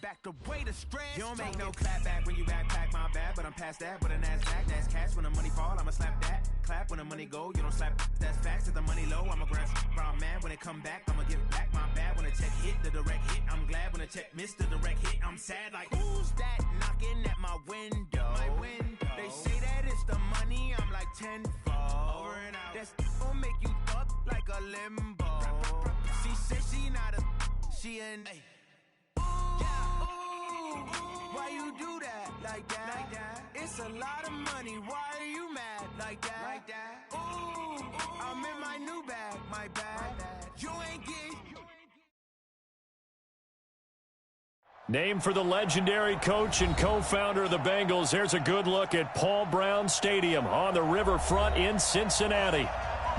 back away the stress. You don't make no clap back when you backpack, my bad, but I'm past that. But a NASDAQ, that's cash. When the money fall, I'ma slap that. Clap when the money go, you don't slap. That's facts. If the money low, I'ma grab brown man. When it come back, I'ma give back my bad. When the check hit, the direct hit, I'm glad. When the check missed the direct hit, I'm sad. Like, who's that knocking at my window? They say that it's the money, I'm like tenfold. Over and out. That's gon' make you up like a limbo. She said she not a, she an. Why you do that like that? It's a lot of money. Why are you mad like that? Ooh, I'm in my new bag, my bad. You ain't getting. Named for the legendary coach and co-founder of the Bengals, here's a good look at Paul Brown Stadium on the riverfront in Cincinnati.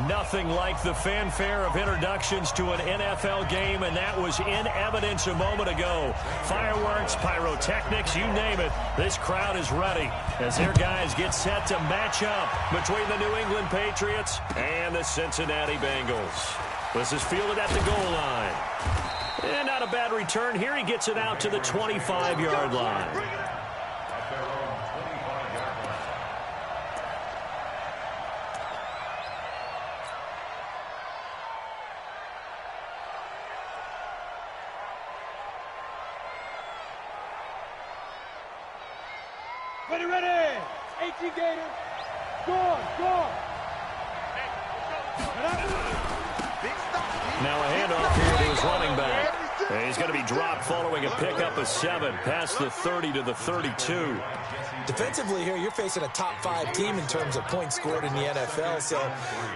Nothing like the fanfare of introductions to an NFL game, and that was in evidence a moment ago. Fireworks, pyrotechnics, you name it. This crowd is ready as their guys get set to match up between the New England Patriots and the Cincinnati Bengals. This is fielded at the goal line. And not a bad return here. He gets it out to the 25-yard line. Ready. 18 Gators. Score. Now a handoff here to his running back. And he's going to be dropped following a pickup of 7 past the 30 to the 32. Defensively here, you're facing a top-5 team in terms of points scored in the NFL. So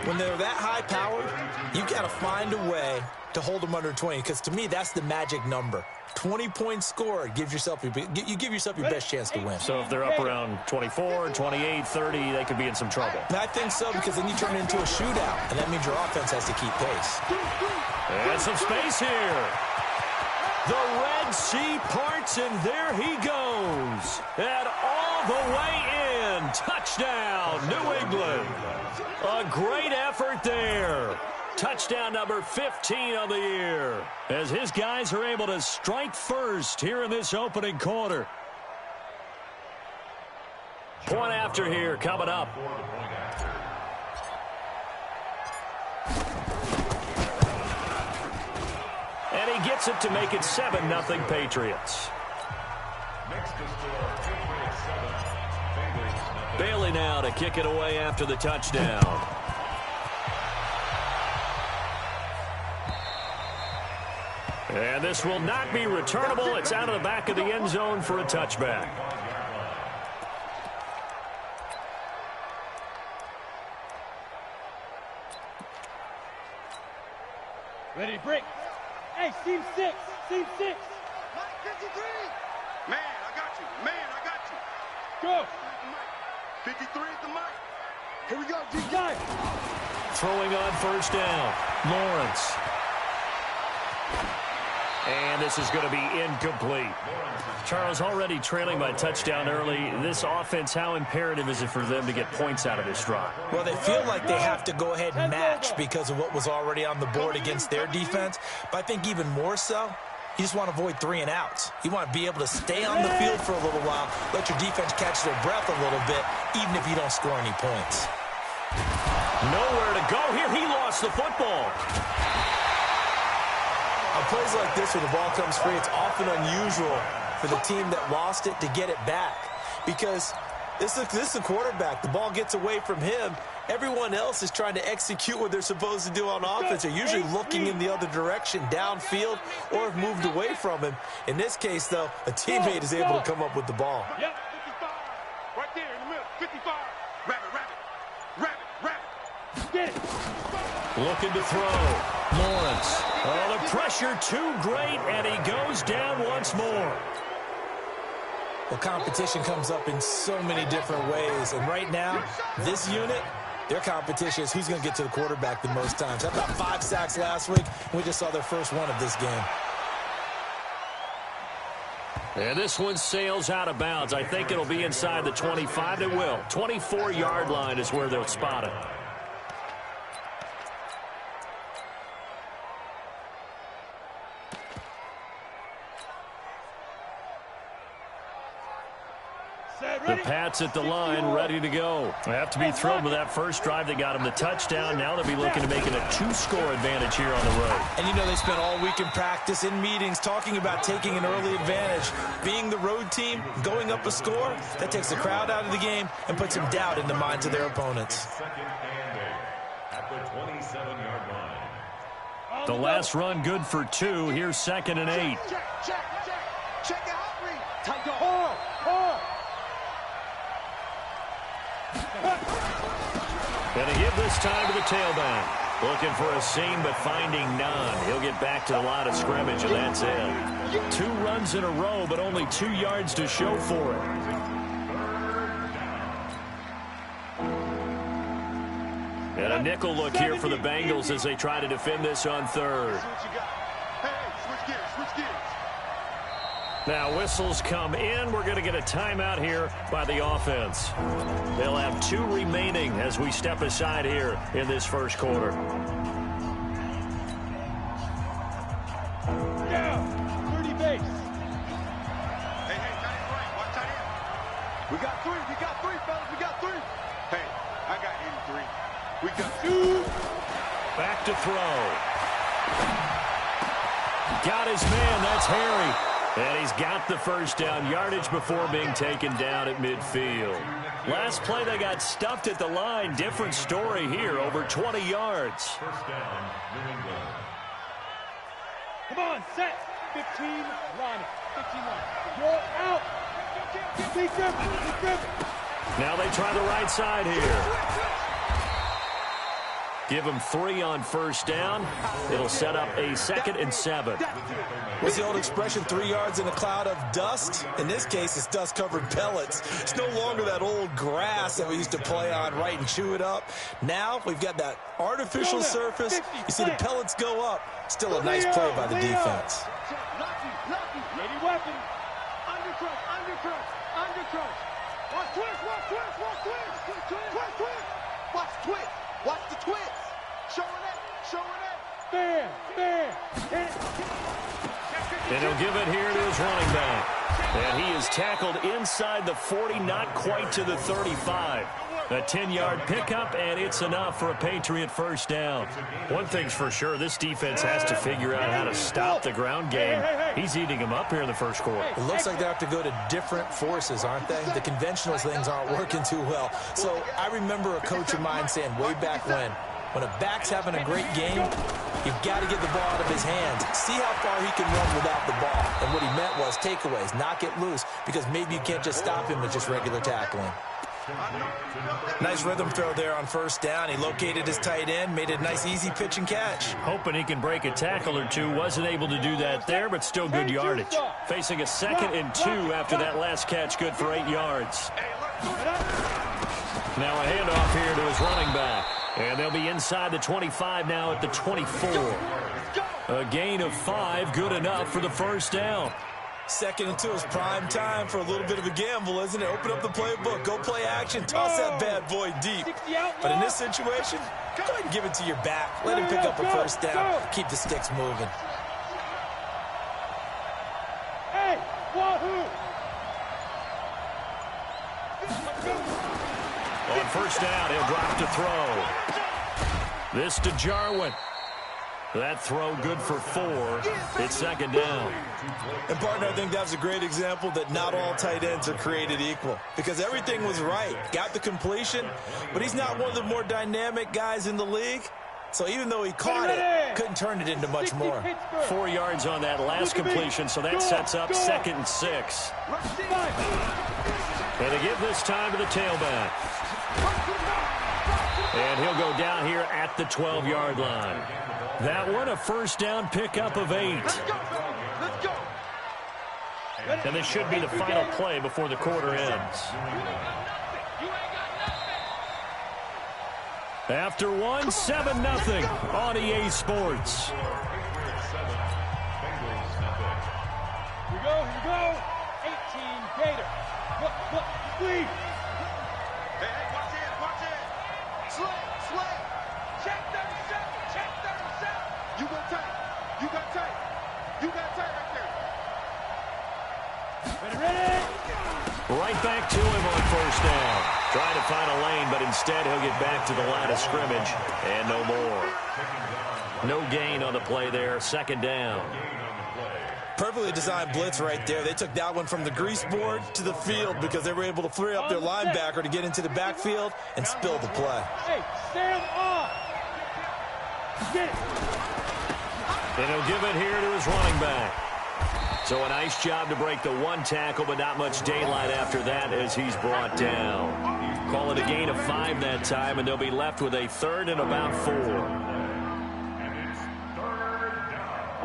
when they're that high-powered, you've got to find a way to hold them under 20. Because to me, that's the magic number. 20 points scored, you give yourself your best chance to win. So if they're up around 24, 28, 30, they could be in some trouble. I think so, because then you turn it into a shootout, and that means your offense has to keep pace. And some space here. The Red Sea parts, and there he goes. And all the way in. Touchdown, New England. A great effort there. Touchdown number 15 on the year, as his guys are able to strike first here in this opening quarter. Point after here coming up. And he gets it to make it 7-0 Patriots. Bailey now to kick it away after the touchdown. And this will not be returnable. It's out of the back of the end zone for a touchback. Ready, break. Hey, team 6. Team 6. Mike 53. Man, I got you. Go. 53 at the mic. Here we go, G9. Throwing on first down. Lawrence. And this is going to be incomplete. Charles, already trailing by touchdown early. This offense, how imperative is it for them to get points out of this drive? Well, they feel like they have to go ahead and match because of what was already on the board against their defense. But I think even more so, you just want to avoid 3 and outs. You want to be able to stay on the field for a little while, let your defense catch their breath a little bit, even if you don't score any points. Nowhere to go here. He lost the football. On plays like this, when the ball comes free, it's often unusual for the team that lost it to get it back. Because this is a quarterback. The ball gets away from him. Everyone else is trying to execute what they're supposed to do on offense. They're usually looking in the other direction, downfield, or have moved away from him. In this case, though, a teammate is able to come up with the ball. Yep, 55. Right there in the middle. 55. Rabbit. Get it. Looking to throw. Lawrence. Oh, the pressure too great, and he goes down once more. Well, competition comes up in so many different ways. And right now, this unit, their competition is who's going to get to the quarterback the most times. Had about 5 sacks last week, and we just saw their first one of this game. And this one sails out of bounds. I think it'll be inside the 25. It will. 24-yard line is where they'll spot it. The Pats at the line, ready to go. They have to be thrilled with that first drive that got them the touchdown. Now they'll be looking to make it a 2-score advantage here on the road. And you know they spent all week in practice, in meetings, talking about taking an early advantage. Being the road team, going up a score, that takes the crowd out of the game and puts some doubt in the minds of their opponents. At the 27-yard line. The last run good for 2. Here's 2nd and 8. Check it out, Reed. Tight your arm. Gonna give this time to the tailback. Looking for a seam, but finding none. He'll get back to the line of scrimmage, and that's it. 2 runs in a row, but only 2 yards to show for it. And a nickel look here for the Bengals as they try to defend this on 3rd. Switch gears. Now whistles come in. We're going to get a timeout here by the offense. They'll have 2 remaining as we step aside here in this first quarter. Down. 30 base. Hey, tight end right. Watch tight end. We got 3, fellas. We got 3. Hey, I got 83. We got 2. Back to throw. Got his man. That's Harry. And he's got the first down, yardage before being taken down at midfield. Last play, they got stuffed at the line. Different story here, over 20 yards. First down, New England. Come on, set. 15, Ronnie. 15 line. You're out. Be good. Now they try the right side here. Give them 3 on first down. It'll set up a 2nd and 7. What's the old expression, 3 yards in a cloud of dust? In this case, it's dust-covered pellets. It's no longer that old grass that we used to play on, right, and chew it up. Now we've got that artificial surface. You see the pellets go up. Still a nice play by the defense. Ready weapon. Undercrush. Watch twist. Watch the twist. Showing it. Fair. And he'll give it here to his running back. And he is tackled inside the 40, not quite to the 35. A 10-yard pickup, and it's enough for a Patriot first down. One thing's for sure, this defense has to figure out how to stop the ground game. He's eating them up here in the first quarter. It looks like they have to go to different forces, aren't they? The conventional things aren't working too well. So I remember a coach of mine saying way back when a back's having a great game, you've got to get the ball out of his hands. See how far he can run without the ball. And what he meant was takeaways, knock it loose, because maybe you can't just stop him with just regular tackling. Nice rhythm throw there on first down. He located his tight end, made it a nice, easy pitch and catch. Hoping he can break a tackle or two. Wasn't able to do that there, but still good yardage. Facing a 2nd and 2 after that last catch, good for 8 yards. Now a handoff here to his running back. And they'll be inside the 25 now at the 24. A gain of 5, good enough for the first down. 2nd and 2 is prime time for a little bit of a gamble, isn't it? Open up the playbook, go play action, toss that bad boy deep. But in this situation, go ahead and give it to your back. Let him pick up a first down. Keep the sticks moving. Hey, wahoo! On first down, he'll drop to throw. This to Jarwin. That throw good for 4. It's 2nd down. And, partner, I think that was a great example that not all tight ends are created equal. Because everything was right. Got the completion, but he's not one of the more dynamic guys in the league. So even though he caught it, couldn't turn it into much more. 4 yards on that last completion, so that sets up 2nd and 6. And they give this time to the tailback. And he'll go down here at the 12-yard line. That one a first down pickup of 8. And this should be the final play before the quarter ends. After one, 7-0 on EA Sports. Here we go. 18 Gator. Look, squeeze. Hey, watch it. Slay. Check 37. You got tight right there. Ready. Right back to him on first down. Trying to find a lane, but instead he'll get back to the line of scrimmage and no more. No gain on the play there. Second down. Perfectly designed blitz right there. They took that one from the grease board to the field because they were able to free up their linebacker to get into the backfield and spill the play. Hey, stand off. Get it. And he'll give it here to his running back. So a nice job to break the one tackle, but not much daylight after that as he's brought down. Call it a gain of 5 that time, and they'll be left with a 3rd and about 4. And it's 3rd down.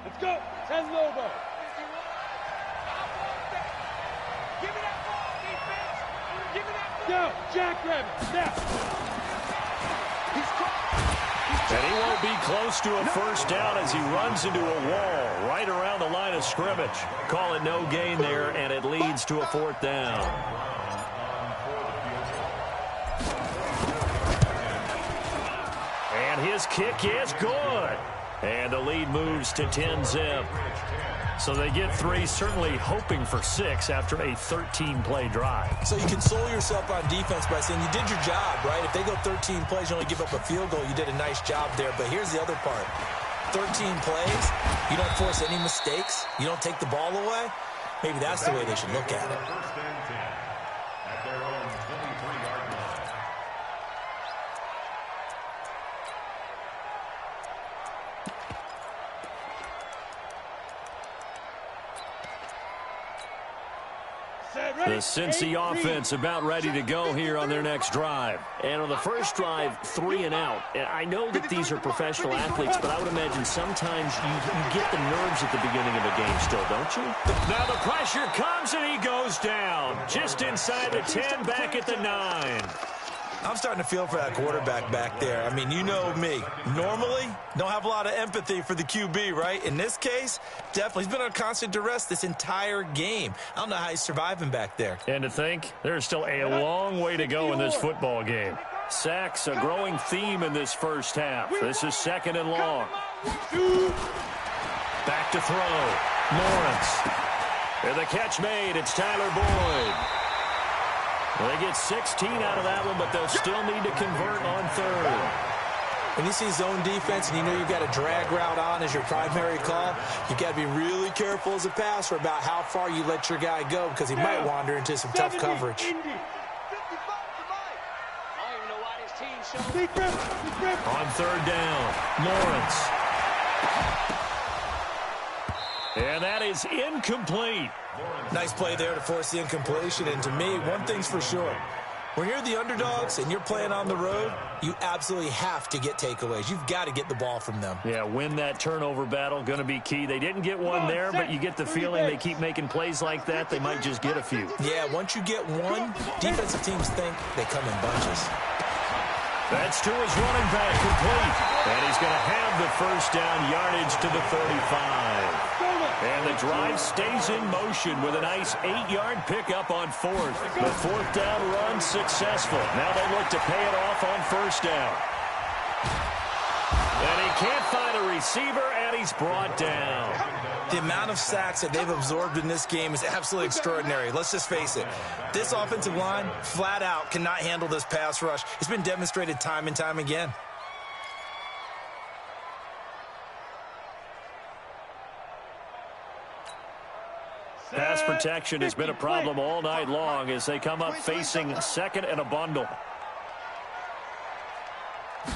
Let's go. 10 Lobo. Give me that ball, defense. Give me that ball. Down. Jackrabbit. Down. And he won't be close to a first down as he runs into a wall right around the line of scrimmage. Call it no gain there, and it leads to a 4th down. And his kick is good. And the lead moves to 10-zip. So they get 3, certainly hoping for 6 after a 13-play drive. So you console yourself on defense by saying you did your job, right? If they go 13 plays, you only give up a field goal, you did a nice job there. But here's the other part. 13 plays, you don't force any mistakes, you don't take the ball away. Maybe that's the way they should look at it. First and 10 at their own 23-yard line. The Cincy offense about ready to go here on their next drive. And on the first drive, 3 and out. And I know that these are professional athletes, but I would imagine sometimes you get the nerves at the beginning of a game still, don't you? Now the pressure comes and he goes down. Just inside the 10, back at the 9. I'm starting to feel for that quarterback back there. I mean, you know me. Normally, don't have a lot of empathy for the QB, right? In this case, definitely. He's been under constant duress this entire game. I don't know how he's surviving back there. And to think, there's still a long way to go in this football game. Sacks, a growing theme in this first half. This is 2nd and long. Back to throw. Lawrence. And the catch made. It's Tyler Boyd. Well, they get 16 out of that one, but they'll still need to convert on 3rd. When you see zone defense and you know you've got a drag route on as your primary call, you've got to be really careful as a passer about how far you let your guy go because he might wander into some tough coverage. On 3rd down, Lawrence. And that is incomplete. Nice play there to force the incompletion. And to me, one thing's for sure. When you're the underdogs and you're playing on the road, you absolutely have to get takeaways. You've got to get the ball from them. Yeah, win that turnover battle, going to be key. They didn't get one there, but you get the feeling they keep making plays like that, they might just get a few. Yeah, once you get one, defensive teams think they come in bunches. That's to his running back, complete. And he's going to have the first down yardage to the 35. And the drive stays in motion with a nice 8-yard pickup on 4th. The 4th down run successful. Now they look to pay it off on first down. And he can't find a receiver, and he's brought down. The amount of sacks that they've absorbed in this game is absolutely extraordinary. Let's just face it. This offensive line, flat out, cannot handle this pass rush. It's been demonstrated time and time again. Pass protection has been a problem all night long as they come up facing 2nd and a bundle.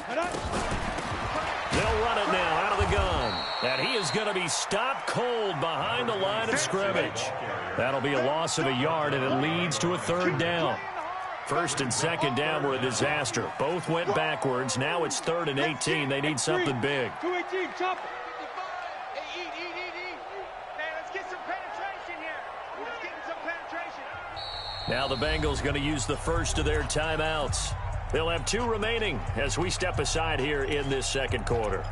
They'll run it now out of the gun. And he is going to be stopped cold behind the line of scrimmage. That'll be a loss of a yard, and it leads to a 3rd down. 1st and 2nd down were a disaster. Both went backwards. Now it's 3rd and 18. They need something big. 218, chop. Now the Bengals going to use the first of their timeouts. They'll have 2 remaining as we step aside here in this 2nd quarter.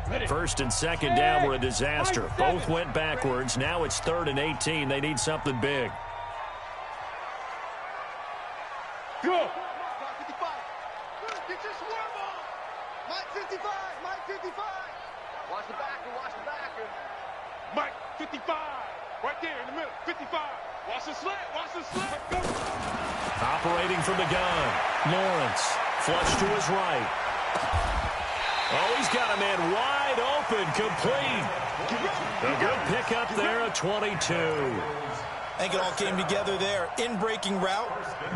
1st and 2nd down were a disaster. Both went backwards. Now it's 3rd and 18. They need something big. Go. Get your swarm on. Mike 55. Mike 55. Watch the backer, watch the backer. Mike, 55. Right there in the middle, 55. Watch the slant, watch the slant. Go. Operating from the gun. Lawrence, flush to his right. Oh, he's got a man wide open, complete. A good pickup there at 22. I think it all came together there. In-breaking route,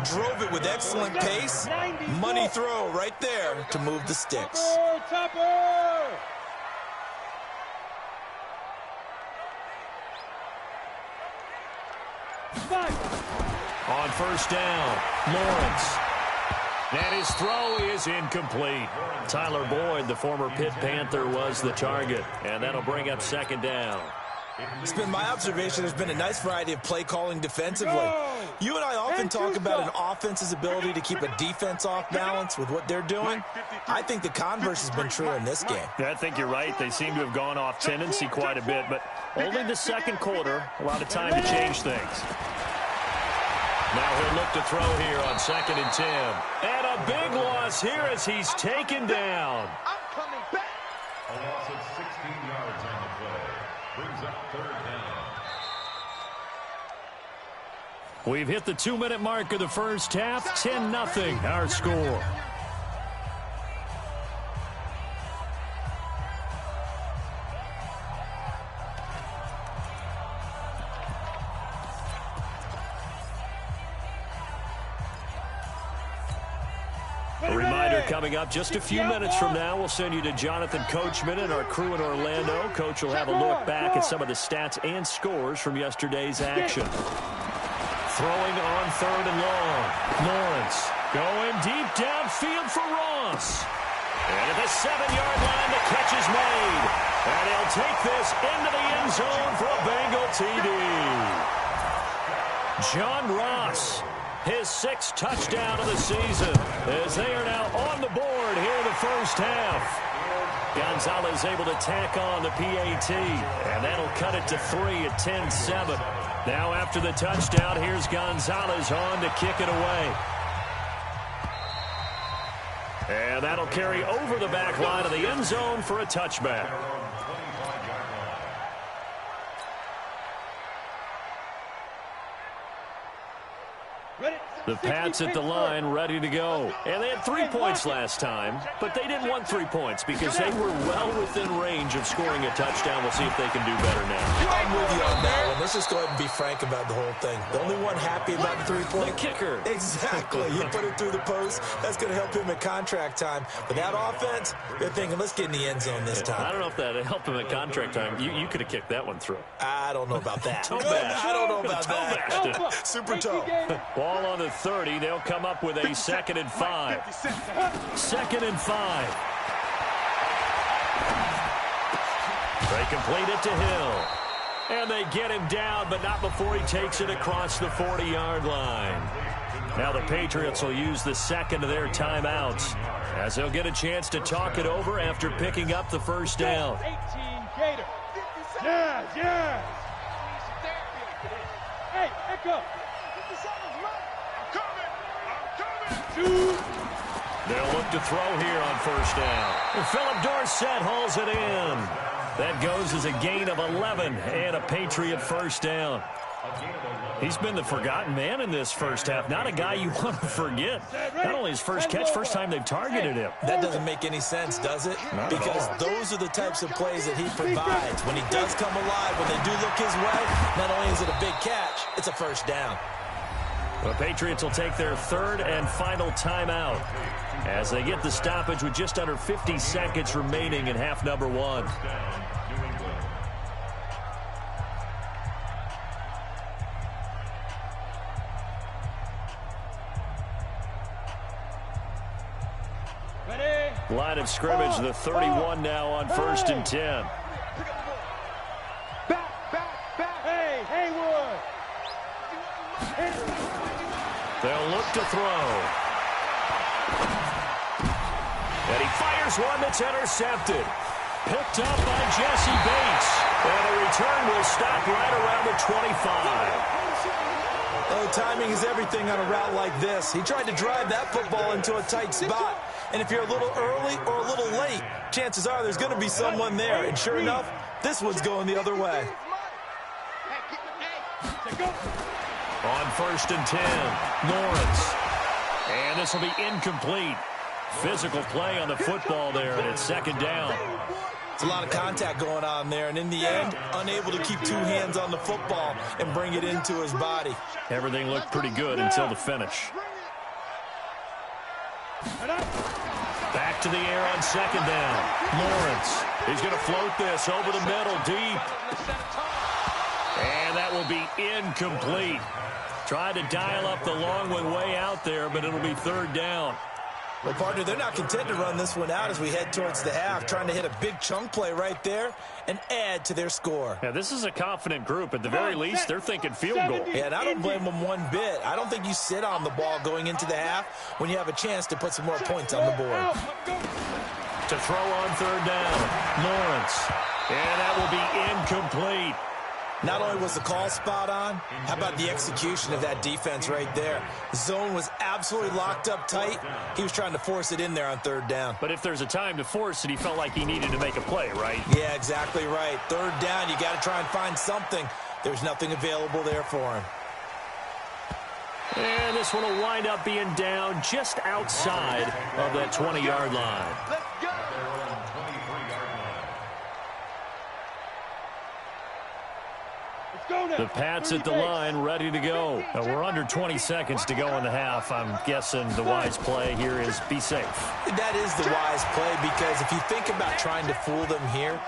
drove it with excellent pace. Money throw right there to move the sticks. Topper! On first down, Lawrence. And his throw is incomplete. Tyler Boyd, the former Pitt Panther, was the target. And that'll bring up second down. It's been my observation there's been a nice variety of play calling defensively. You and I often talk about an offense's ability to keep a defense off balance with what they're doing. I think the converse has been true in this game. I think you're right. They seem to have gone off tendency quite a bit, but only the second quarter, a lot of time to change things. Now he'll look to throw here on 2nd and 10. And a big loss here as he's taken down. I'm coming back. A loss of 16 yards on the play. Brings up 3rd down. We've hit the 2-minute mark of the first half. 10-0 our score. A reminder coming up just a few minutes from now. We'll send you to Jonathan Coachman and our crew in Orlando. Coach will have a look back at some of the stats and scores from yesterday's action. Throwing on 3rd and long. Lawrence going deep downfield for Ross. And at the 7-yard line, the catch is made. And he'll take this into the end zone for a Bengal TD. John Ross, his 6th touchdown of the season, as they are now on the board here in the first half. Gonzalez able to tack on the PAT, and that'll cut it to 3 at 10-7. Now after the touchdown, here's Gonzalez on to kick it away. And that'll carry over the back line of the end zone for a touchback. The Pats at the line, ready to go. And they had 3 points last time, but they didn't want 3 points because they were well within range of scoring a touchdown. We'll see if they can do better now. I'm with you on that one. Let's just go ahead and be frank about the whole thing. The only one happy about the 3-point. The kicker. Exactly. You put it through the post. That's going to help him at contract time. But that offense, they're thinking, let's get in the end zone this time. I don't know if that helped him at contract time. You could have kicked that one through. I don't know about that. I don't know about that. Super toe. Ball on the 30. They'll come up with a 2nd and 5. 2nd and 5. They complete it to Hill. And they get him down, but not before he takes it across the 40-yard line. Now the Patriots will use the second of their timeouts as they'll get a chance to talk it over after picking up the first down. 18 Gator. Yes. Hey, Echo. They'll look to throw here on first down. And Philip Dorsett hauls it in. That goes as a gain of 11 and a Patriot first down. He's been the forgotten man in this first half. Not a guy you want to forget. Not only his first catch, first time they've targeted him. That doesn't make any sense, does it? Because those are the types of plays that he provides. When he does come alive, when they do look his way, not only is it a big catch, it's a first down. The Patriots will take their 3rd and final timeout as they get the stoppage with just under 50 seconds remaining in half number 1. Line of scrimmage, the 31 now on 1st and 10. Hey, Haywood. They'll look to throw. And he fires one that's intercepted. Picked up by Jesse Bates. And the return will stop right around the 25. Oh, timing is everything on a route like this. He tried to drive that football into a tight spot. And if you're a little early or a little late, chances are there's going to be someone there. And sure enough, this one's going the other way. On 1st and 10, Lawrence. And this will be incomplete. Physical play on the football there, and it's 2nd down. It's a lot of contact going on there, and in the end, unable to keep 2 hands on the football and bring it into his body. Everything looked pretty good until the finish. Back to the air on 2nd down. Lawrence. He's going to float this over the middle, deep. And that will be incomplete. Tried to dial up the long one way out there, but it'll be 3rd down. Well, partner, they're not content to run this one out as we head towards the half, trying to hit a big chunk play right there and add to their score. Yeah, this is a confident group. At the very least, they're thinking field goal. Yeah, and I don't blame them one bit. I don't think you sit on the ball going into the half when you have a chance to put some more points on the board. To throw on 3rd down, Lawrence. And that will be incomplete. Not only was the call spot on, how about the execution of that defense right there? The zone was absolutely locked up tight. He was trying to force it in there on 3rd down. But if there's a time to force it, he felt like he needed to make a play, right? Yeah, exactly right. 3rd down, you got to try and find something. There's nothing available there for him. And this one will wind up being down just outside of that 20-yard line. Let's go. The Pats at the line, ready to go. Now, we're under 20 seconds to go in the half. I'm guessing the wise play here is be safe. That is the wise play, because if you think about trying to fool them here,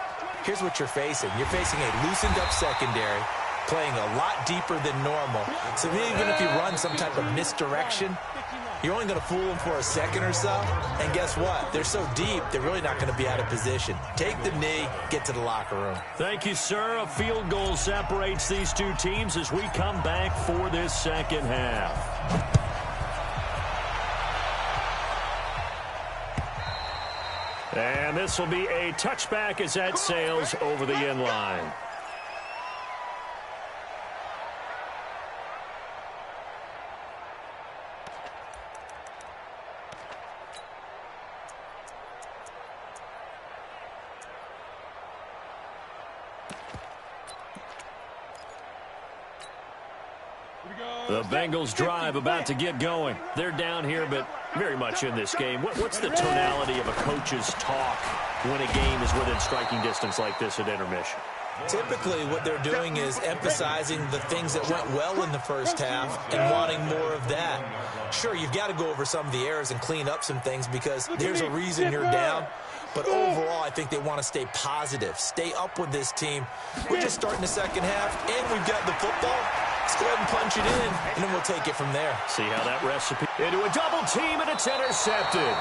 here's what you're facing. You're facing a loosened up secondary, playing a lot deeper than normal. So even if you run some type of misdirection, you're only going to fool them for a second or so. And guess what? They're so deep, they're really not going to be out of position. Take the knee, get to the locker room. Thank you, sir. A field goal separates these two teams as we come back for this 2nd half. And this will be a touchback as that sails over the end line. The Bengals drive about to get going. They're down here, but very much in this game. What's the tonality of a coach's talk when a game is within striking distance like this at intermission? Typically, what they're doing is emphasizing the things that went well in the first half and wanting more of that. Sure, you've got to go over some of the errors and clean up some things because there's a reason you're down. But overall, I think they want to stay positive, stay up with this team. We're just starting the 2nd half, and we've got the football. Let's go ahead and punch it in, and then we'll take it from there. See how that recipe into a double team, and it's intercepted.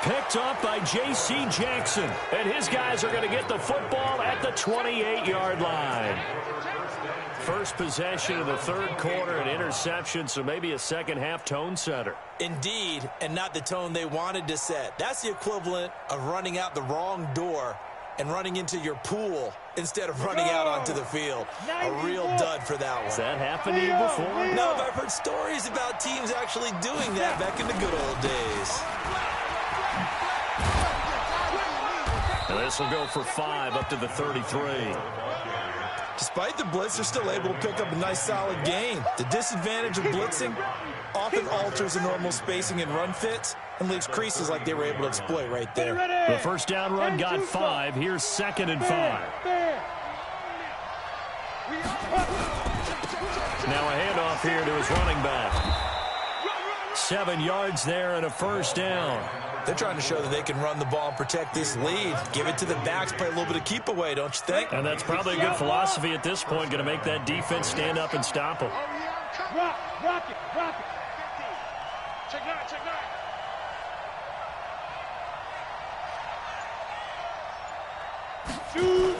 Picked up by J.C. Jackson, and his guys are going to get the football at the 28-yard line. First possession of the 3rd quarter, an interception, so maybe a 2nd half tone setter. Indeed, and not the tone they wanted to set. That's the equivalent of running out the wrong door and running into your pool instead of running out onto the field. A real dud for that one. Has that happened to you before? No, but I've heard stories about teams actually doing that back in the good old days. And this will go for 5 up to the 33. Despite the blitz, they're still able to pick up a nice solid gain. The disadvantage of blitzing often alters the normal spacing and run fits and leaves creases like they were able to exploit right there. The first down run got 5. Here's 2nd and 5. Now a handoff here to his running back. 7 yards there and a first down. They're trying to show that they can run the ball and protect this lead. Give it to the backs, play a little bit of keep away, don't you think? And that's probably a good philosophy at this point, going to make that defense stand up and stop them. Rock it. Check nine. Shoot.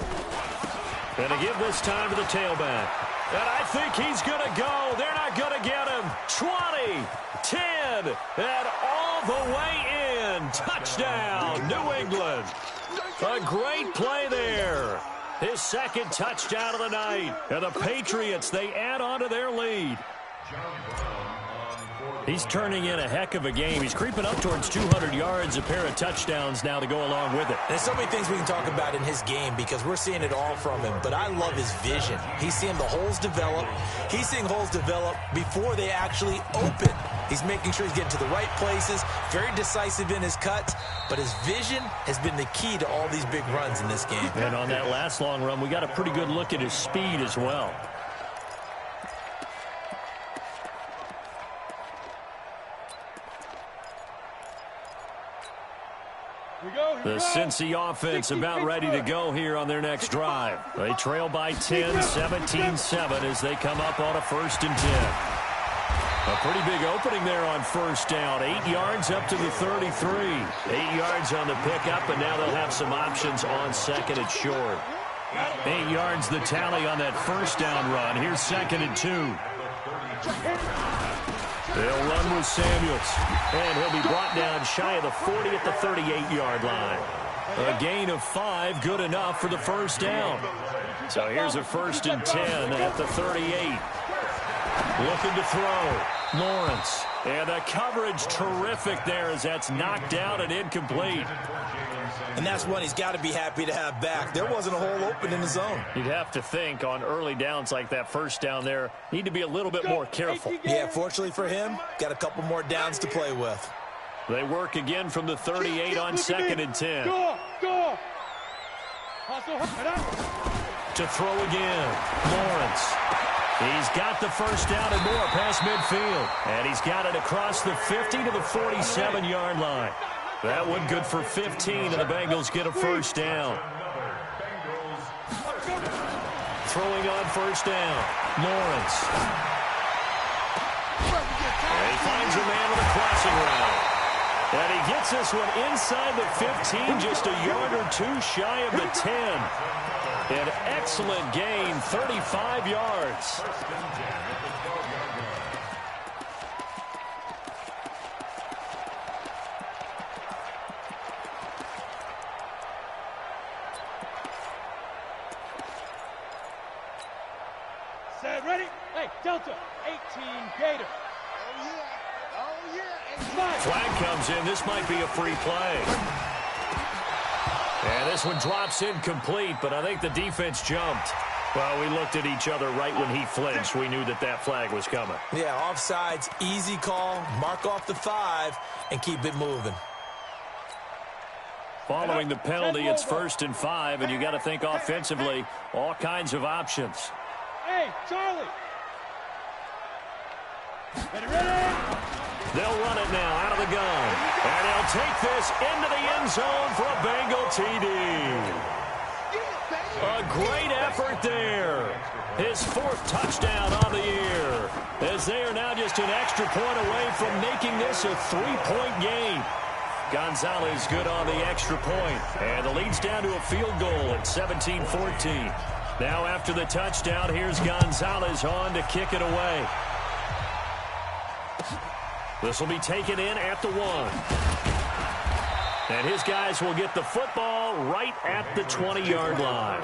And to give this time to the tailback. And I think he's going to go. They're not going to get him. 20, 10, and all the way in. Touchdown, New England. A great play there. His 2nd touchdown of the night. And the Patriots, they add on to their lead. He's turning in a heck of a game. He's creeping up towards 200 yards, a pair of touchdowns now to go along with it. There's so many things we can talk about in his game because we're seeing it all from him, but I love his vision. He's seeing the holes develop. He's seeing holes develop before they actually open. He's making sure he's getting to the right places, very decisive in his cuts, but his vision has been the key to all these big runs in this game. And on that last long run, we got a pretty good look at his speed as well. The Cincy offense about ready to go here on their next drive. They trail by 10, 17-7 as they come up on a 1st and 10. A pretty big opening there on 1st down. 8 yards up to the 33. 8 yards on the pickup, and now they'll have some options on 2nd and short. 8 yards the tally on that 1st down run. Here's 2nd and 2. They'll run with Samuels, and he'll be brought down shy of the 40 at the 38-yard line. A gain of 5, good enough for the 1st down. So here's a 1st and 10 at the 38. Looking to throw. Lawrence. And the coverage terrific there as that's knocked out and incomplete. And that's one he's got to be happy to have back. There wasn't a hole open in the zone. You'd have to think on early downs like that 1st down there, need to be a little bit more careful. Yeah, fortunately for him, got a couple more downs to play with. They work again from the 38 on 2nd and 10. To throw again. Lawrence. He's got the 1st down and more past midfield. And he's got it across the 50 to the 47-yard line. That one good for 15, and the Bengals get a 1st down. Throwing on 1st down. Lawrence. And he finds a man with a crossing route. And he gets this one inside the 15, just a yard or 2 shy of the 10. An excellent gain, 35 yards. Set, ready? Hey, Delta, 18 Gator. Oh, yeah. Flag comes in. This might be a free play. And this one drops incomplete, but I think the defense jumped. Well, we looked at each other right when he flinched. We knew that that flag was coming. Yeah, offsides, easy call, mark off the 5, and keep it moving. Following the penalty, it's 1st and 5, and you got to think offensively, all kinds of options. Hey, Charlie. Ready? They'll run it now out of the gun. And they'll take this into the end zone for a Bengal TD. A great effort there. His 4th touchdown on the year. As they are now just an extra point away from making this a 3-point game. Gonzalez good on the extra point. And the lead's down to a field goal at 17-14. Now after the touchdown, here's Gonzalez on to kick it away. This will be taken in at the 1. And his guys will get the football right at the 20-yard line.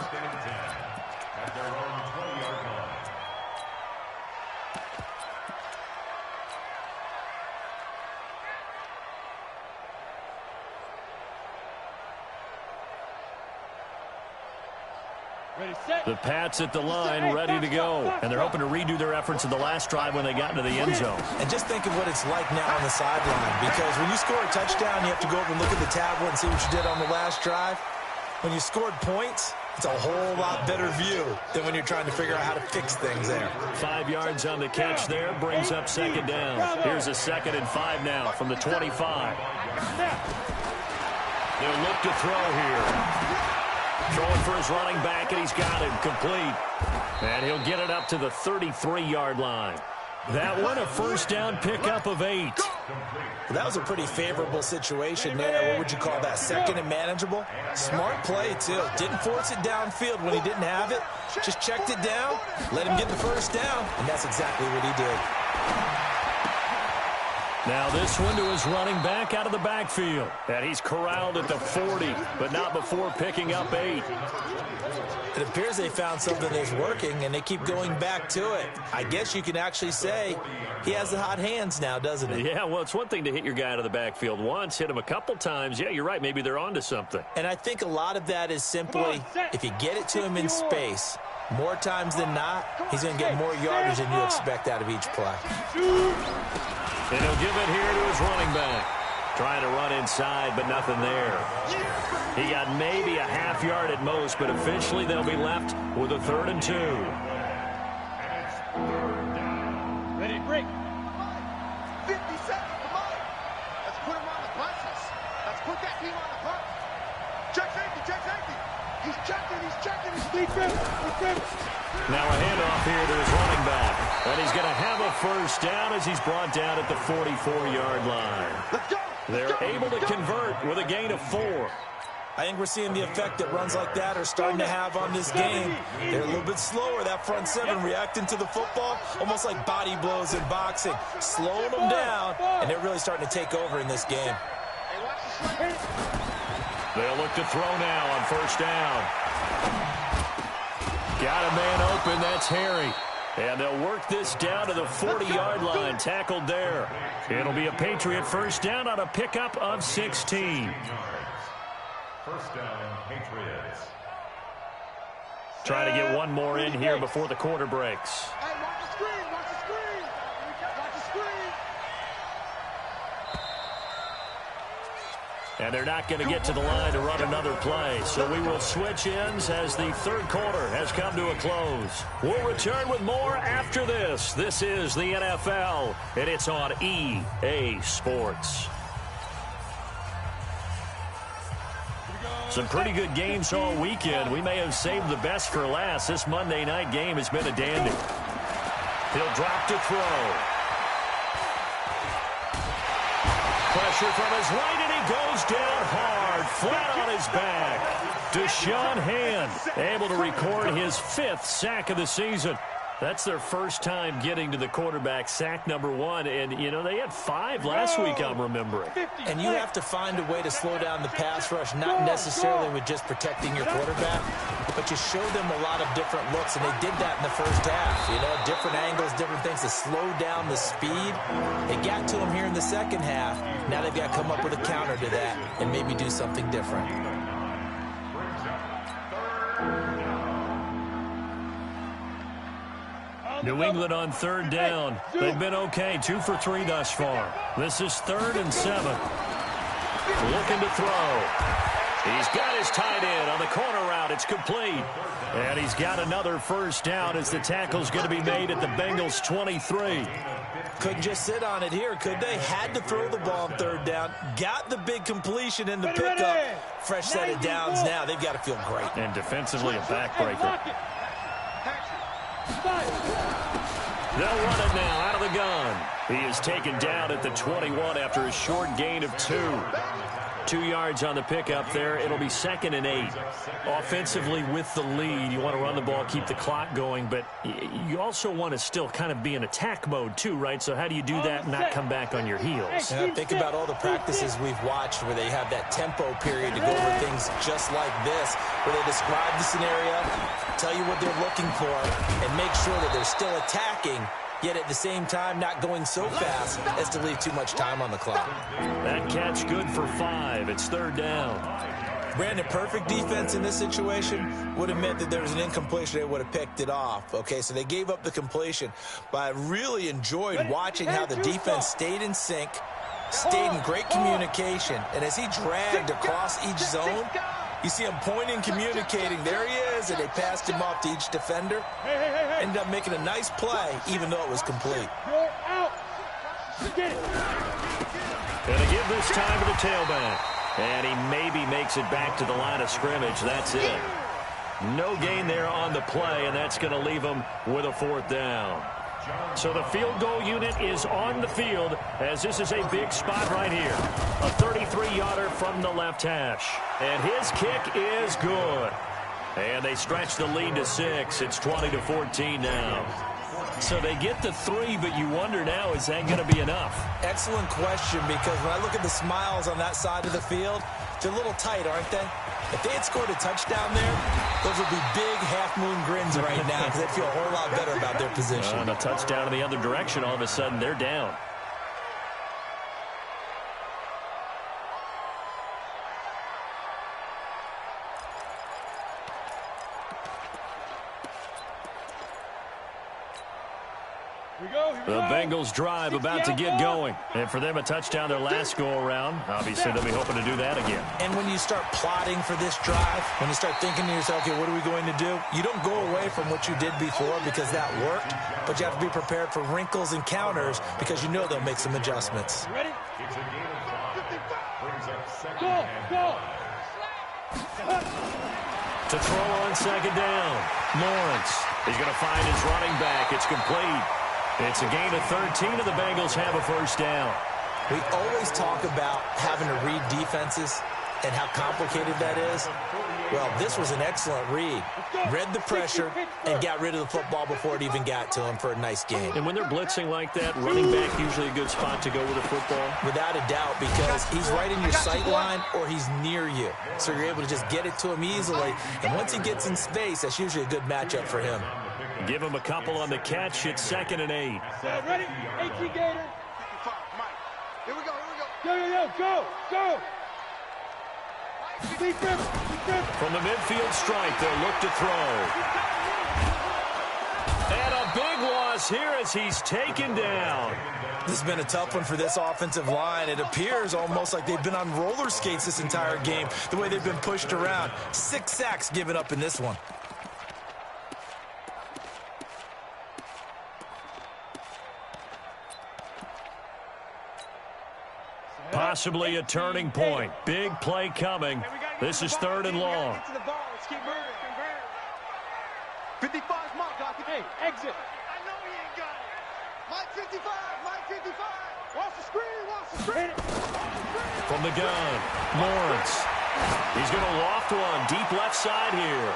The Pats at the line, ready to go. And they're hoping to redo their efforts in the last drive when they got into the end zone. And just think of what it's like now on the sideline, because when you score a touchdown, you have to go over and look at the tablet and see what you did on the last drive. When you scored points, it's a whole lot better view than when you're trying to figure out how to fix things there. 5 yards on the catch there, brings up 2nd down. Here's a 2nd and 5 now from the 25. They'll look to throw here. Throwing for his running back, and he's got it complete. And he'll get it up to the 33-yard line. That one, a 1st down pickup of 8. Well, that was a pretty favorable situation there. What would you call that? 2nd and manageable? Smart play, too. Didn't force it downfield when he didn't have it. Just checked it down, let him get the 1st down, and that's exactly what he did. Now this one to his running back out of the backfield. And he's corralled at the 40, but not before picking up 8. It appears they found something that's working, and they keep going back to it. I guess you can actually say he has the hot hands now, doesn't he? Yeah, well, it's one thing to hit your guy out of the backfield once, hit him a couple times. Yeah, you're right. Maybe they're onto something. And I think a lot of that is simply if you get it to him in space, more times than not, he's going to get more yardage than you expect out of each play. And he'll give it here to his running back. Trying to run inside, but nothing there. He got maybe a half yard at most, but officially they'll be left with a 3rd and 2. Ready, break. 50 seconds, come on. Let's put him on the punches. Let's put that team on the punch. Check safety, check safety. He's checking, Defense. Now a handoff here to his running back. And he's going to have a first down as he's brought down at the 44-yard line. Let's go. They're able to convert with a gain of 4. I think we're seeing the effect that runs like that are starting to have on this game. They're a little bit slower, that front 7 reacting to the football, almost like body blows in boxing, slowing them down, and they're really starting to take over in this game. They'll look to throw now on first down. Got a man open, that's Harry. And they'll work this down to the 40-yard line, tackled there. It'll be a Patriot first down on a pickup of 16. First down, Patriots. Trying to get one more in here before the quarter breaks. Hey, watch the screen, watch the screen. Watch the screen. And they're not going to get to the line to run another play. So we will switch ends as the third quarter has come to a close. We'll return with more after this. This is the NFL, and it's on EA Sports. Some pretty good games all weekend. We may have saved the best for last. This Monday night game has been a dandy. He'll drop to throw. Pressure from his right, and he goes down hard, flat on his back. Deshaun Hand able to record his 5th sack of the season. That's their first time getting to the quarterback, sack number 1. And, you know, they had 5 last week, I'm remembering. And you have to find a way to slow down the pass rush, not necessarily with just protecting your quarterback, but you show them a lot of different looks, and they did that in the first half. You know, different angles, different things to slow down the speed. They got to him here in the second half. Now they've got to come up with a counter to that and maybe do something different. New England on third down. They've been okay, 2 for 3 thus far. This is 3rd and 7. Looking to throw. He's got his tight end on the corner route. It's complete. And he's got another first down as the tackle's going to be made at the Bengals 23. Couldn't just sit on it here, could they? Had to throw the ball on third down. Got the big completion in the pickup. Fresh set of downs now. They've got to feel great. And defensively a backbreaker. They'll run it now out of the gun. He is taken down at the 21 after a short gain of 2. 2 yards on the pickup there. It'll be 2nd and 8. Offensively with the lead, you want to run the ball, keep the clock going, but you also want to still kind of be in attack mode too, right? So how do you do that and not come back on your heels? Yeah, think about all the practices we've watched where they have that tempo period to go over things just like this, where they describe the scenario, tell you what they're looking for, and make sure that they're still attacking, yet at the same time not going so fast as to leave too much time on the clock. That catch good for 5. It's 3rd down. Brandon, perfect defense in this situation would have meant that there was an incompletion. They would have picked it off. Okay, so they gave up the completion. But I really enjoyed watching how the defense stayed in sync, stayed in great communication. And as he dragged across each zone, you see him pointing, communicating. There he is, and they passed him off to each defender. Ended up making a nice play, even though it was complete. Going to give this time to the tailback. And he maybe makes it back to the line of scrimmage. That's it. No gain there on the play, and that's going to leave him with a 4th down. So the field goal unit is on the field as this is a big spot right here. A 33-yarder from the left hash. And his kick is good. And they stretch the lead to 6. It's 20-14 now. So they get the 3, but you wonder now, is that going to be enough? Excellent question, because when I look at the smiles on that side of the field, they're a little tight, aren't they? If they had scored a touchdown there, those would be big half-moon grins right now because they'd feel a whole lot better about their position. And a touchdown in the other direction, all of a sudden they're down. The Bengals drive about to get going. And for them, a touchdown their last go-around. Obviously, they'll be hoping to do that again. And when you start plotting for this drive, when you start thinking to yourself, okay, what are we going to do? You don't go away from what you did before because that worked, but you have to be prepared for wrinkles and counters because you know they'll make some adjustments. Ready? It's a gain of 5. Brings up second Go, and go. To throw on second down, Lawrence. He's going to find his running back. It's complete. It's a gain of 13, and the Bengals have a first down. We always talk about having to read defenses and how complicated that is. Well, this was an excellent read. Read the pressure and got rid of the football before it even got to him for a nice game. And when they're blitzing like that, running back usually a good spot to go with the football. Without a doubt, because he's right in your sight line or he's near you. So you're able to just get it to him easily. And once he gets in space, that's usually a good matchup for him. Give him a couple on the catch. It's 2nd and 8. Ready? 18 Gator. Here we go, Go. Defense. From the midfield stripe, they'll look to throw. And a big loss here as he's taken down. This has been a tough one for this offensive line. It appears almost like they've been on roller skates this entire game, the way they've been pushed around. 6 sacks given up in this one. Possibly a turning point. Big play coming. This is 3rd and long. 55's mark, Doc. Hey, exit. I know he ain't got it. Mike 55. Watch the screen. From the gun, Lawrence. He's going to loft one deep left side here.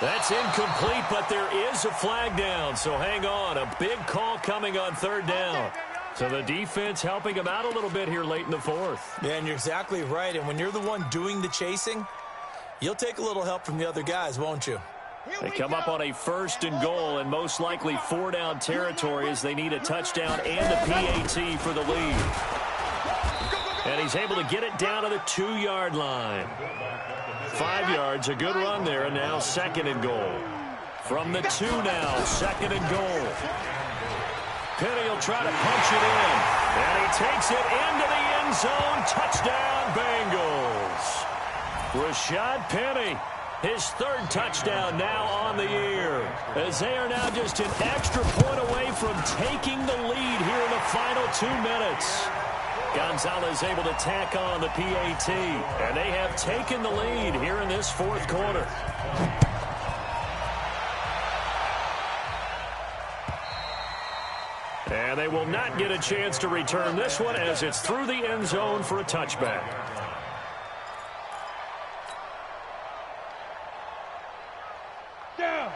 That's incomplete, but there is a flag down, so hang on. A big call coming on 3rd down. So the defense helping him out a little bit here late in the 4th. Yeah, and you're exactly right. And when you're the one doing the chasing, you'll take a little help from the other guys, won't you? They come up on a 1st and goal and most likely 4-down territory as they need a touchdown and a PAT for the lead. And he's able to get it down to the 2-yard line. 5 yards, a good run there, and now 2nd and goal. From the 2 now, 2nd and goal. Penny will try to punch it in. And he takes it into the end zone. Touchdown, Bengals. Rashad Penny, his 3rd touchdown now on the year. As they are now just an extra point away from taking the lead here in the final 2 minutes. Gonzalez able to tack on the PAT. And they have taken the lead here in this 4th quarter. And they will not get a chance to return this one as it's through the end zone for a touchback.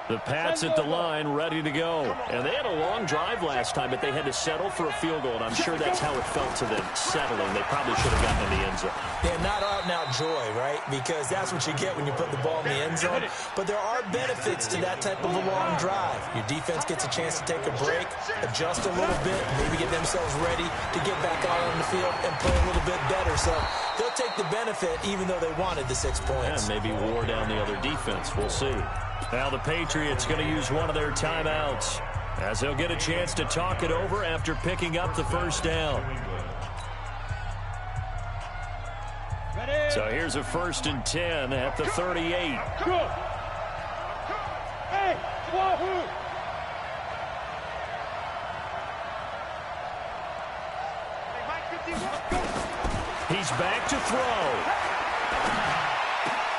The Pats at the line, ready to go. And they had a long drive last time, but they had to settle for a field goal, and I'm sure that's how it felt to them, settling. They probably should have gotten in the end zone. Yeah, not out-and-out joy, right? Because that's what you get when you put the ball in the end zone. But there are benefits to that type of a long drive. Your defense gets a chance to take a break, adjust a little bit, maybe get themselves ready to get back out on the field and play a little bit better. So they'll take the benefit even though they wanted the 6 points. And maybe wore down the other defense. We'll see. Now the Patriots going to use one of their timeouts as they'll get a chance to talk it over after picking up the 1st down. Ready? So here's a 1st and 10 at the 38. Go. Hey, Wahoo. He's back to throw.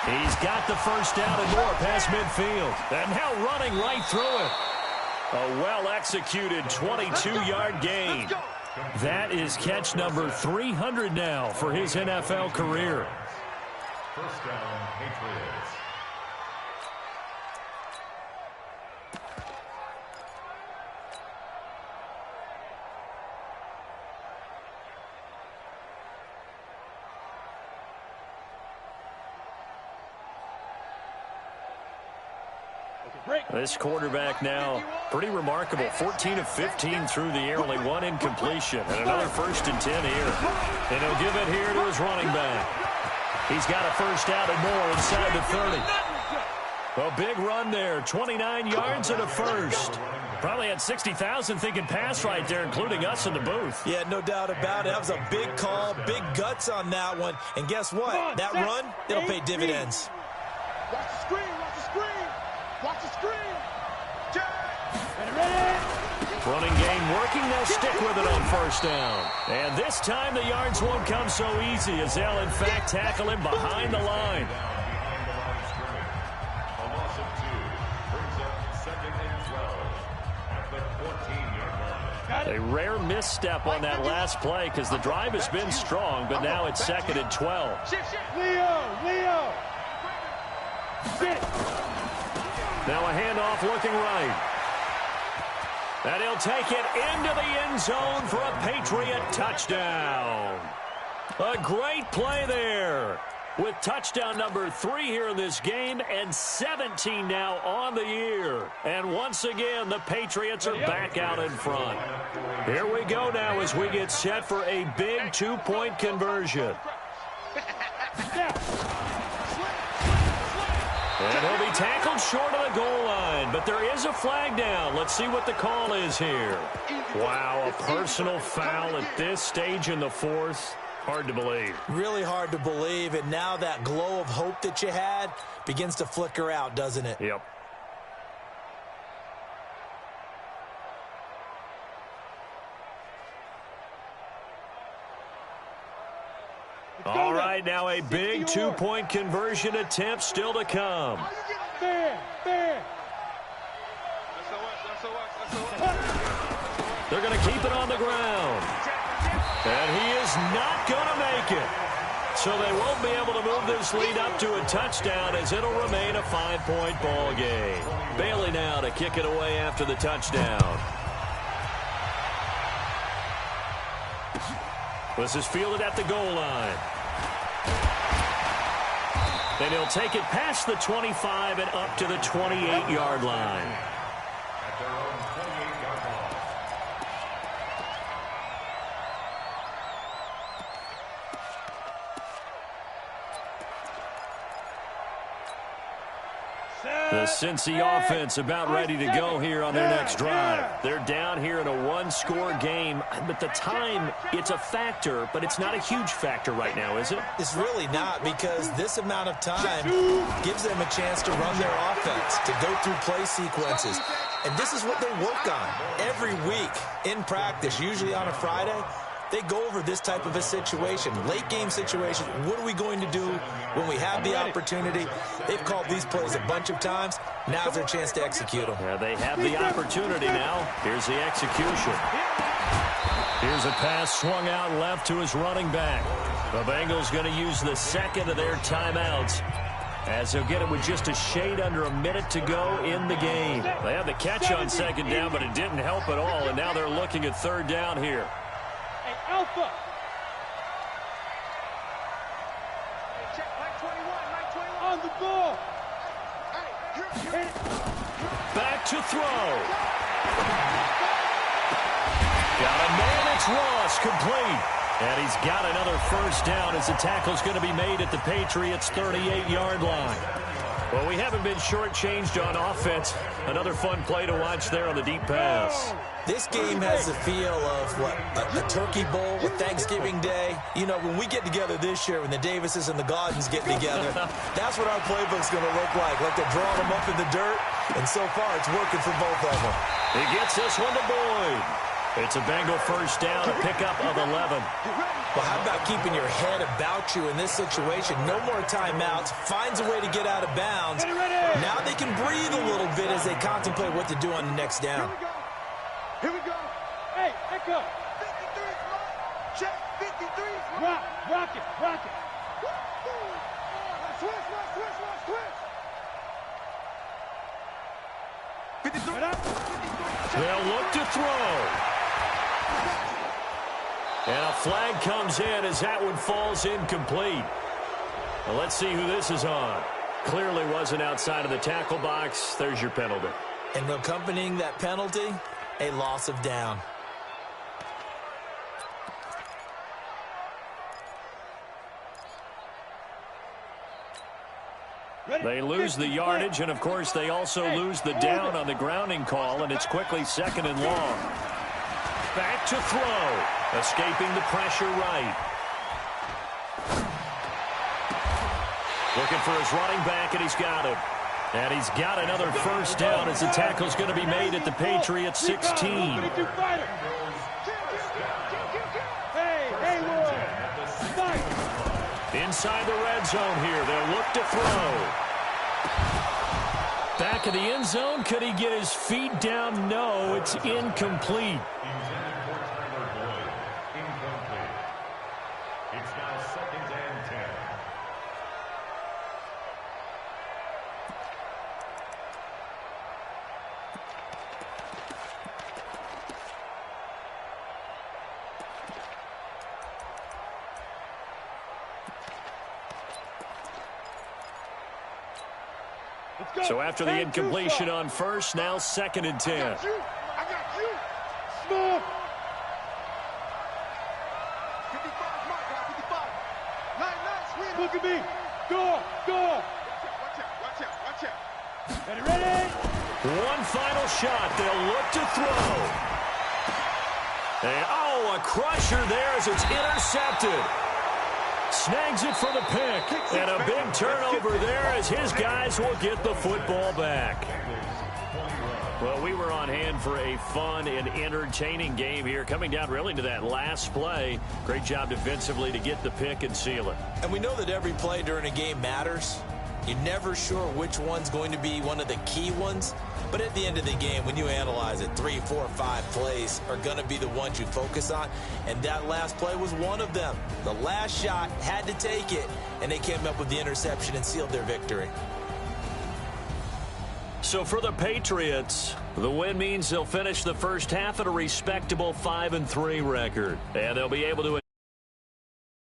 He's got the 1st down and more past midfield. And now running right through it. A well-executed 22-yard gain. That is catch number 300 now for his NFL career. 1st down, Patriots. This quarterback now, pretty remarkable. 14 of 15 through the air, only one incompletion. And another 1st and 10 here. And he'll give it here to his running back. He's got a first down and more inside the 30. A big run there, 29 yards and a first. Probably had 60,000 thinking pass right there, including us in the booth. Yeah, no doubt about it. That was a big call, big guts on that one. And guess what? That run, it'll pay dividends. Watch the screen, watch the screen. Watch the screen. Running game working, they'll stick with it on first down. And this time the yards won't come so easy as they'll in fact tackle him behind the line. A rare misstep on that last play because the drive has been strong, but now it's 2nd and 12. Leo! Sit! Now a handoff looking right. And he'll take it into the end zone for a Patriot touchdown. A great play there. With touchdown number 3 here in this game and 17 now on the year. And once again, the Patriots are back out in front. Here we go now as we get set for a big 2-point conversion. And he'll be tackled short of the goal line, but there is a flag down. Let's see what the call is here. Wow, a personal foul at this stage in the 4th. Hard to believe. Really hard to believe, and now that glow of hope that you had begins to flicker out, doesn't it? Yep. All right, now a big 2-point conversion attempt still to come. Fair. They're going to keep it on the ground. And he is not going to make it. So they won't be able to move this lead up to a touchdown as it'll remain a 5-point ball game. Bailey now to kick it away after the touchdown. This is fielded at the goal line. And he'll take it past the 25 and up to the 28-yard line. The Cincy offense about ready to go here on their next drive. They're down here in a 1-score game, but the time, it's a factor, but it's not a huge factor right now, is it? It's really not, because this amount of time gives them a chance to run their offense, to go through play sequences. And this is what they work on every week in practice, usually on a Friday. They go over this type of a situation, late game situation. What are we going to do when we have the opportunity? They've called these plays a bunch of times. Now's their chance to execute them. Yeah, they have the opportunity now. Here's the execution. Here's a pass swung out left to his running back. The Bengals going to use the second of their timeouts, as they'll get it with just a shade under a minute to go in the game. They had the catch on second down, but it didn't help at all, and now they're looking at third down here. Alpha. On the ball. Back to throw. Got a man, it's Ross, complete. And he's got another first down as the tackle's going to be made at the Patriots' 38-yard line. Well, we haven't been shortchanged on offense. Another fun play to watch there on the deep pass. This game has the feel of, what, a turkey bowl with Thanksgiving Day. You know, when we get together this year, when the Davises and the Gaudens get together, that's what our playbook's going to look like they're drawing them up in the dirt, and so far it's working for both of them. He gets this one to Boyd. It's a Bengal first down, a pickup of 11. Well, how about keeping your head about you in this situation? No more timeouts. Finds a way to get out of bounds. Now they can breathe a little bit as they contemplate what to do on the next down. Here we go. Hey, Echo. 53. Check. 53. Rock it. Switch. 53. They'll look to throw. And a flag comes in as that one falls incomplete. Well, let's see who this is on. clearly wasn't outside of the tackle box. There's your penalty. And accompanying that penalty, a loss of down. They lose the yardage, and, of course, they also lose the down on the grounding call, and it's quickly 2nd and long. Back to throw. Escaping the pressure right. Looking for his running back, and he's got it. And he's got another first down as the tackle's going to be made at the Patriots 16. Inside the red zone here. They'll look to throw. Back of the end zone. Could he get his feet down? No, it's incomplete. It's now 2nd and 10. So after the incompletion on first, now 2nd and 10. I got you. Small. 55, my guy, 55. Nice, sweet. Look at me. Go. Watch out. Ready. One final shot. They'll look to throw. And, a crusher there as it's intercepted. Snags it for the pick. And a big turnover there as his guys will get the football back. Well, we were on hand for a fun and entertaining game here, coming down really to that last play. Great job defensively to get the pick and seal it. And we know that every play during a game matters. You're never sure which one's going to be one of the key ones. But at the end of the game, when you analyze it, 3, 4, 5 plays are going to be the ones you focus on. And that last play was one of them. The last shot had to take it, and they came up with the interception and sealed their victory. So for the Patriots, the win means they'll finish the first half at a respectable 5-3 record. And they'll be able to